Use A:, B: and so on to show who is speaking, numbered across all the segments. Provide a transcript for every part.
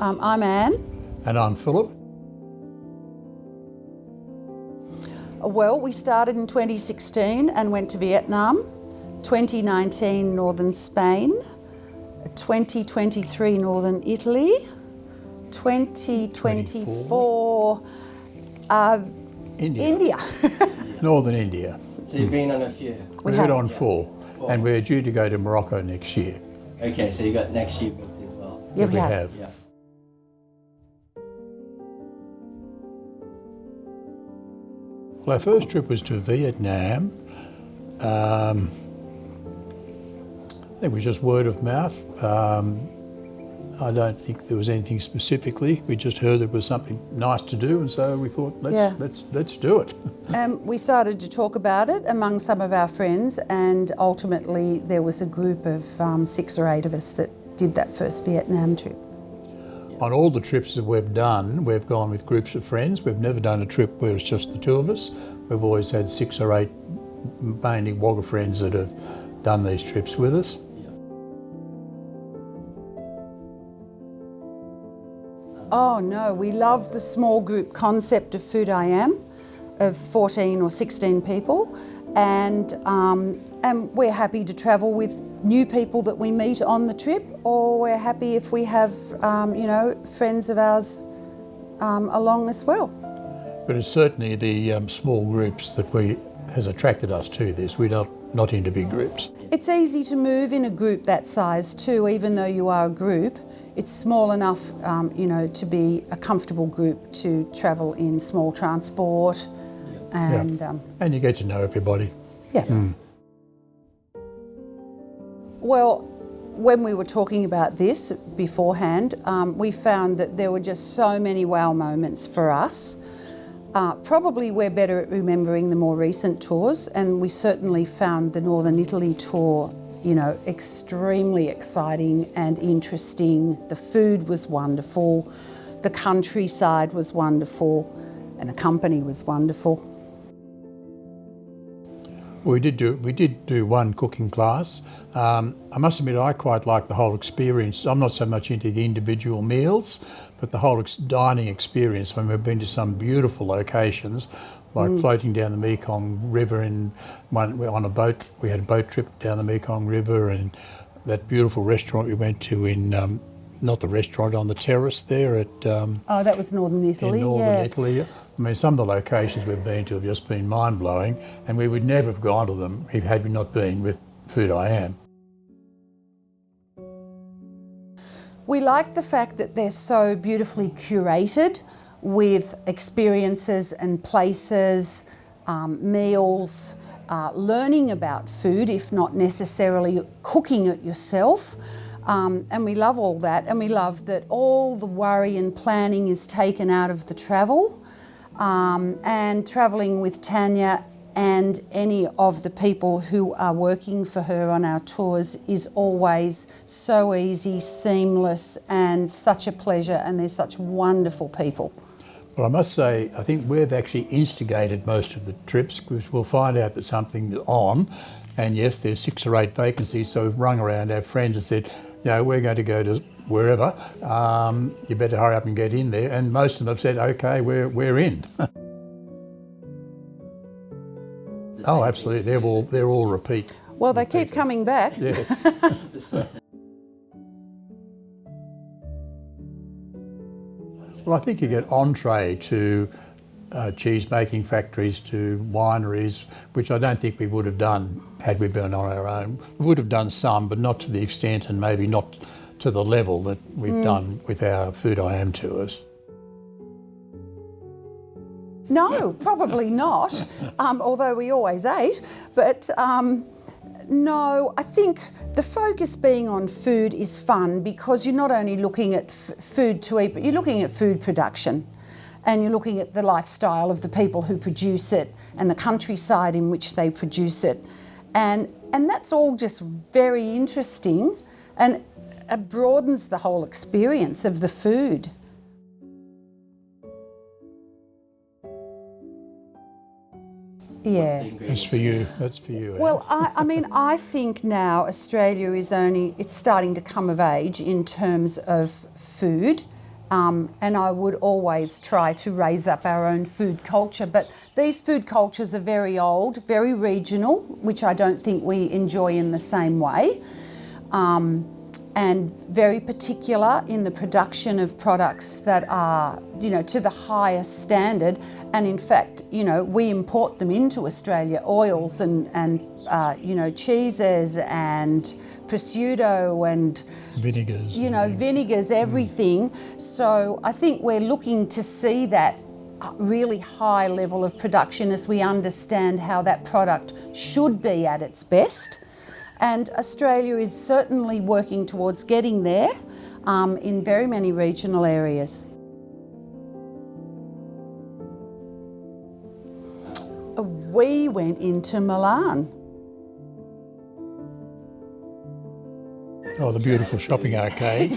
A: I'm Anne.
B: And I'm Phillip.
A: Well, we started in 2016 and went to Vietnam, 2019 northern Spain, 2023 northern Italy, 2024 India.
B: Northern India.
C: So you've been on a few?
B: We've been on four. And we're due to go to Morocco next year.
C: Okay, so you got next year booked as well?
A: Yeah, we have.
C: Yeah.
B: Well, our first trip was to Vietnam. I think it was just word of mouth. I don't think there was anything specifically. We just heard there was something nice to do, and so we thought, let's do it.
A: We started to talk about it among some of our friends, and ultimately there was a group of 6 or 8 of us that did that first Vietnam trip.
B: On all the trips that we've done, we've gone with groups of friends. We've never done a trip where it's just the 2 of us. We've always had 6 or 8 mainly Wagga friends that have done these trips with us.
A: Oh no, we love the small group concept of Food I Am, of 14 or 16 people, and we're happy to travel with new people that we meet on the trip, or we're happy if we have, friends of ours along as well.
B: But it's certainly the small groups that has attracted us to this. We're not into big groups.
A: It's easy to move in a group that size too, even though you are a group. It's small enough, to be a comfortable group to travel in small transport, and
B: and you get to know everybody.
A: Yeah. Well, when we were talking about this beforehand, we found that there were just so many wow moments for us. Probably we're better at remembering the more recent tours, and we certainly found the Northern Italy tour extremely exciting and interesting. The food was wonderful, the countryside was wonderful, and the company was wonderful.
B: We did do one cooking class. I must admit, I quite like the whole experience. I'm not so much into the individual meals, but the whole dining experience when we've been to some beautiful locations, like floating down the Mekong River on a boat. We had a boat trip down the Mekong River, and that beautiful restaurant we went to in, not the restaurant, on the terrace there at...
A: that was Northern Italy,
B: in Northern Italy. I mean, some of the locations we've been to have just been mind-blowing, and we would never have gone to them had we not been with Food I Am.
A: We like the fact that they're so beautifully curated with experiences and places, meals, learning about food, if not necessarily cooking it yourself. And we love all that, and we love that all the worry and planning is taken out of the travel. And travelling with Tanya and any of the people who are working for her on our tours is always so easy, seamless, and such a pleasure, and they're such wonderful people.
B: Well, I must say, I think we've actually instigated most of the trips, because we'll find out that something's on, and yes, there's 6 or 8 vacancies, so we've rung around our friends and said, we're going to go to wherever, you better hurry up and get in there, and most of them have said, okay, we're in. Oh, absolutely, they're all repeat.
A: Well, they keep coming back.
B: Yes. Well, I think you get entree to cheese making factories, to wineries, which I don't think we would have done had we been on our own. We would have done some, but not to the extent and maybe not to the level that we've done with our Food I Am tours.
A: No, probably not, although we always ate. But no, I think the focus being on food is fun, because you're not only looking at food to eat, but you're looking at food production, and you're looking at the lifestyle of the people who produce it and the countryside in which they produce it. And that's all just very interesting, and it broadens the whole experience of the food. Yeah.
B: That's for you. That's for you.
A: Well, I think now Australia is it's starting to come of age in terms of food and I would always try to raise up our own food culture. But these food cultures are very old, very regional, which I don't think we enjoy in the same way, and very particular in the production of products that are, to the highest standard. And in fact, we import them into Australia, oils and cheeses and prosciutto and
B: vinegars.
A: Vinegars, everything. So I think we're looking to see that really high level of production as we understand how that product should be at its best. And Australia is certainly working towards getting there in very many regional areas. We went into Milan.
B: Oh, the beautiful shopping arcade.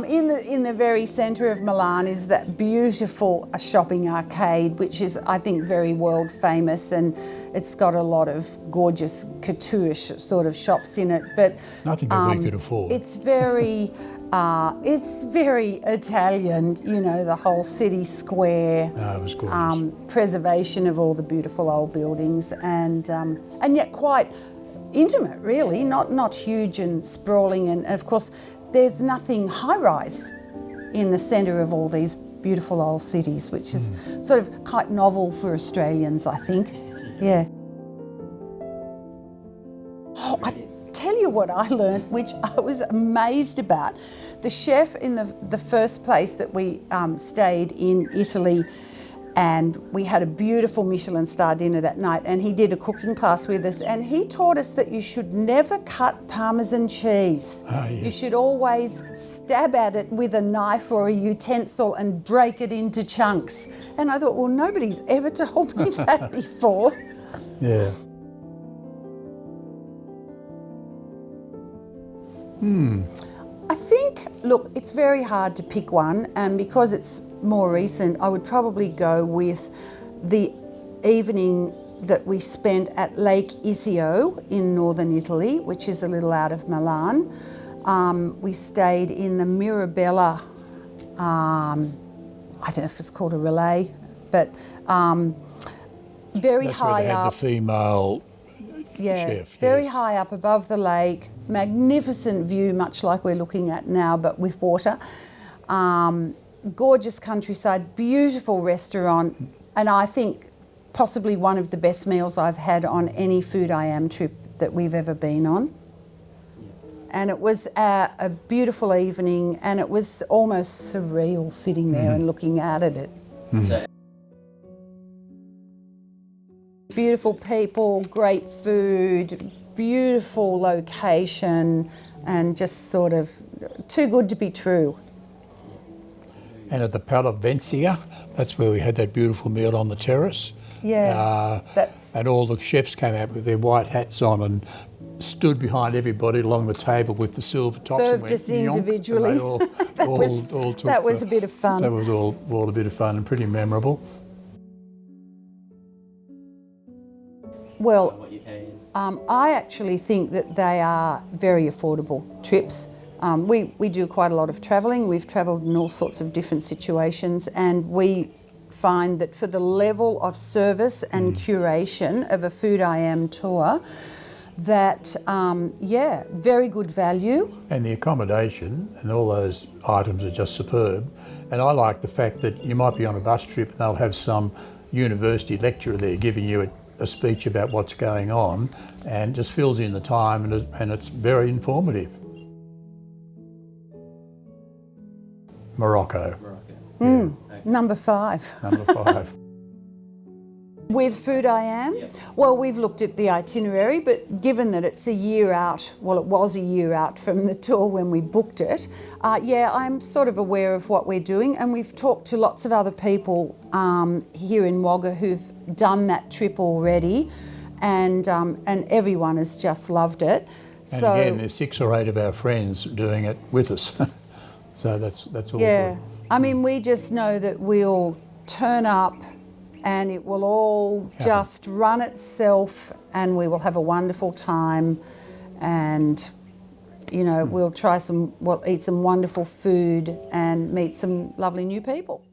A: In the very centre of Milan is that beautiful shopping arcade, which is, I think, very world famous, and it's got a lot of gorgeous couture sort of shops in it. But
B: nothing that we could afford.
A: It's very Italian, the whole city square.
B: Oh, it was gorgeous.
A: Preservation of all the beautiful old buildings, and yet quite intimate, really, not huge and sprawling. And of course, there's nothing high-rise in the centre of all these beautiful old cities, which is sort of quite novel for Australians, I think. Yeah. Oh, I tell you what I learned, which I was amazed about. The chef in the first place that we stayed in Italy, and we had a beautiful Michelin star dinner that night, and he did a cooking class with us, and he taught us that you should never cut Parmesan cheese.
B: Ah, yes.
A: You should always stab at it with a knife or a utensil and break it into chunks. And I thought, well, nobody's ever told me that before.
B: Yeah.
A: I think, look, it's very hard to pick one, and because it's more recent, I would probably go with the evening that we spent at Lake Iseo in northern Italy, which is a little out of Milan. We stayed in the Mirabella, I don't know if it's called a relay, but very
B: That's
A: high
B: where they had
A: up.
B: the female chef.
A: Very
B: yes.
A: high up above the lake, magnificent view, much like we're looking at now, but with water. Gorgeous countryside, beautiful restaurant, and I think possibly one of the best meals I've had on any Food I Am trip that we've ever been on. And it was a beautiful evening, and it was almost surreal sitting there and looking out at it.
C: So,
A: Beautiful people, great food, beautiful location, and just sort of too good to be true.
B: And at the Palavencia, that's where we had that beautiful meal on the terrace.
A: Yeah,
B: And all the chefs came out with their white hats on and stood behind everybody along the table with the silver tops.
A: served
B: and went,
A: us
B: "Yonk,"
A: individually.
B: and they all took
A: That was a bit of fun.
B: That was all a bit of fun and pretty memorable.
A: Well,
C: what you pay in?
A: I actually think that they are very affordable trips. We do quite a lot of travelling. We've travelled in all sorts of different situations, and we find that for the level of service and curation of a Food I Am tour, that, very good value.
B: And the accommodation and all those items are just superb. And I like the fact that you might be on a bus trip and they'll have some university lecturer there giving you a speech about what's going on, and just fills in the time, and it's very informative. Morocco.
A: Number 5.
B: Number 5.
A: With Food I Am?
C: Yep.
A: Well, we've looked at the itinerary, but given that it's a year out, well, it was a year out from the tour when we booked it, I'm sort of aware of what we're doing, and we've talked to lots of other people here in Wagga who've done that trip already, and everyone has just loved it.
B: And again, there's 6 or 8 of our friends doing it with us. So that's all good.
A: I mean, we just know that we'll turn up and it will all just run itself, and we will have a wonderful time, and You know, we'll eat some wonderful food and meet some lovely new people.